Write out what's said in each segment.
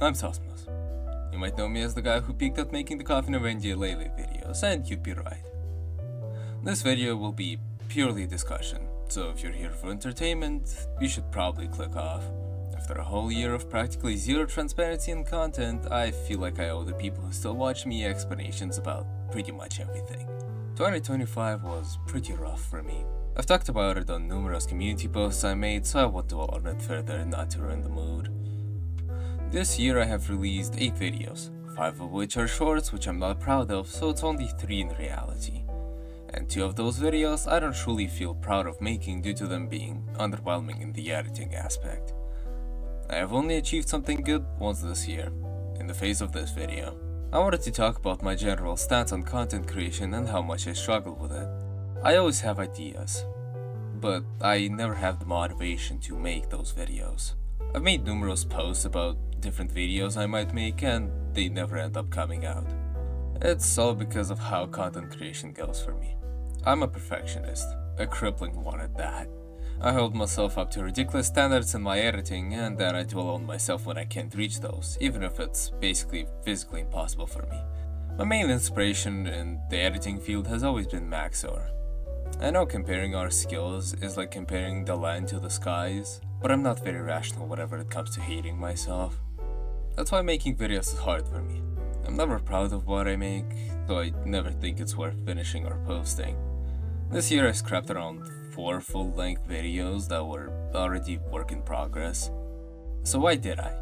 I'm Sosmos. You might know me as the guy who peaked at making the Coffin of Lele videos, and you'd be right. This video will be purely discussion, so if you're here for entertainment, you should probably click off. After a whole year of practically zero transparency in content, I feel like I owe the people who still watch me explanations about pretty much everything. 2025 was pretty rough for me. I've talked about it on numerous community posts I made, so I won't dwell on it further not to ruin the mood. This year I have released 8 videos, 5 of which are shorts which I'm not proud of, so it's only 3 in reality. And 2 of those videos I don't truly feel proud of making due to them being underwhelming in the editing aspect. I have only achieved something good once this year, in the face of this video. I wanted to talk about my general stance on content creation and how much I struggle with it. I always have ideas, but I never have the motivation to make those videos. I've made numerous posts about different videos I might make and they never end up coming out. It's all because of how content creation goes for me. I'm a perfectionist, a crippling one at that. I hold myself up to ridiculous standards in my editing, and then I dwell on myself when I can't reach those, even if it's basically physically impossible for me. My main inspiration in the editing field has always been Maxor. I know comparing our skills is like comparing the land to the skies, but I'm not very rational whenever it comes to hating myself. That's why making videos is hard for me. I'm never proud of what I make, so I never think it's worth finishing or posting. This year I scrapped around 4 full-length videos that were already work in progress. So why did I?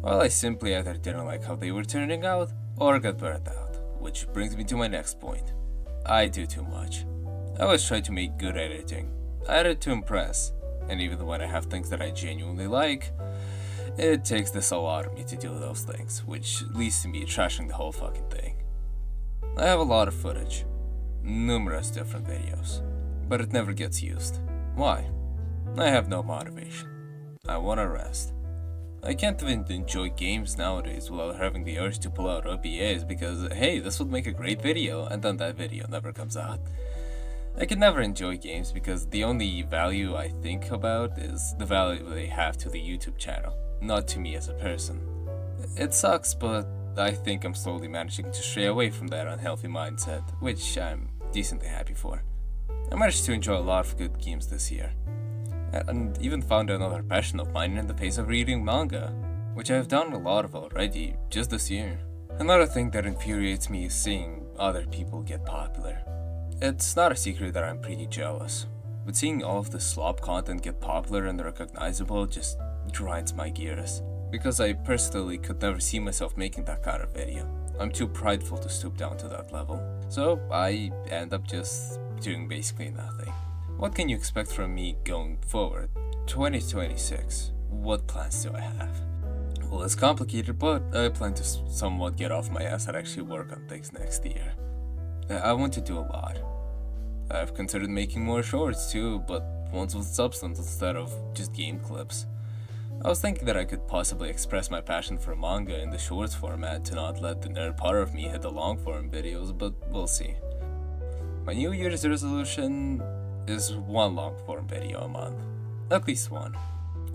Well, I simply either didn't like how they were turning out, or got burnt out, which brings me to my next point. I do too much. I always try to make good editing. I edit to impress, and even when I have things that I genuinely like, it takes this a lot of me to do those things, which leads to me trashing the whole fucking thing. I have a lot of footage, numerous different videos, but it never gets used. Why? I have no motivation. I wanna rest. I can't even enjoy games nowadays without having the urge to pull out OBAs because, hey, this would make a great video, and then that video never comes out. I can never enjoy games because the only value I think about is the value they have to the YouTube channel, not to me as a person. It sucks, but I think I'm slowly managing to stray away from that unhealthy mindset, which I'm decently happy for. I managed to enjoy a lot of good games this year, and even found another passion of mine in the pace of reading manga, which I have done a lot of already, just this year. Another thing that infuriates me is seeing other people get popular. It's not a secret that I'm pretty jealous, but seeing all of the slop content get popular and recognizable just grinds my gears, because I personally could never see myself making that kind of video. I'm too prideful to stoop down to that level, so I end up just doing basically nothing. What can you expect from me going forward? 2026, what plans do I have? Well, it's complicated, but I plan to somewhat get off my ass and actually work on things next year. I want to do a lot. I've considered making more shorts too, but ones with substance instead of just game clips. I was thinking that I could possibly express my passion for manga in the shorts format to not let the nerd part of me hit the long form videos, but we'll see. My New Year's resolution is 1 long form video a month. At least 1.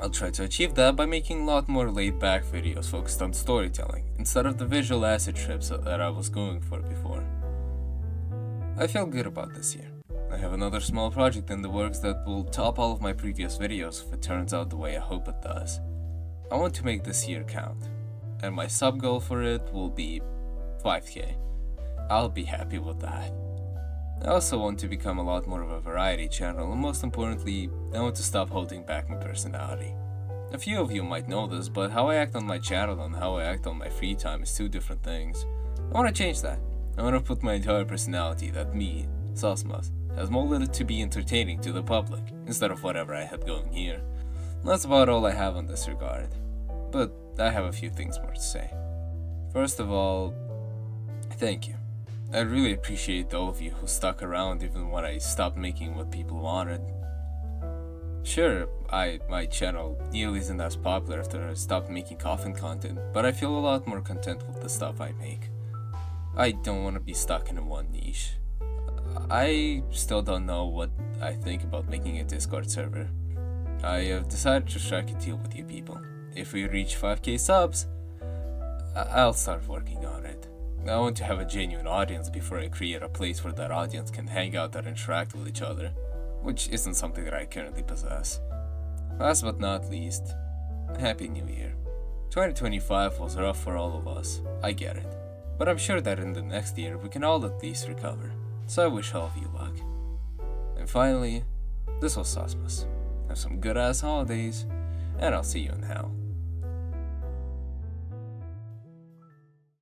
I'll try to achieve that by making a lot more laid back videos focused on storytelling, instead of the visual acid trips that I was going for before. I feel good about this year. I have another small project in the works that will top all of my previous videos if it turns out the way I hope it does. I want to make this year count, and my sub goal for it will be 5k. I'll be happy with that. I also want to become a lot more of a variety channel, and most importantly, I want to stop holding back my personality. A few of you might know this, but how I act on my channel and how I act on my free time is 2 different things. I want to change that. I want to put my entire personality, that me, Sosmas, has molded it to be entertaining to the public, instead of whatever I had going here. That's about all I have in this regard, but I have a few things more to say. First of all, thank you. I really appreciate all of you who stuck around even when I stopped making what people wanted. Sure, my channel nearly isn't as popular after I stopped making coffin content, but I feel a lot more content with the stuff I make. I don't want to be stuck in one niche. I still don't know what I think about making a Discord server. I have decided to strike a deal with you people. If we reach 5k subs, I'll start working on it. I want to have a genuine audience before I create a place where that audience can hang out and interact with each other, which isn't something that I currently possess. Last but not least, Happy New Year. 2025 was rough for all of us, I get it. But I'm sure that in the next year we can all at least recover, so I wish all of you luck. And finally, this was Sosmas. Have some good ass holidays, and I'll see you in hell.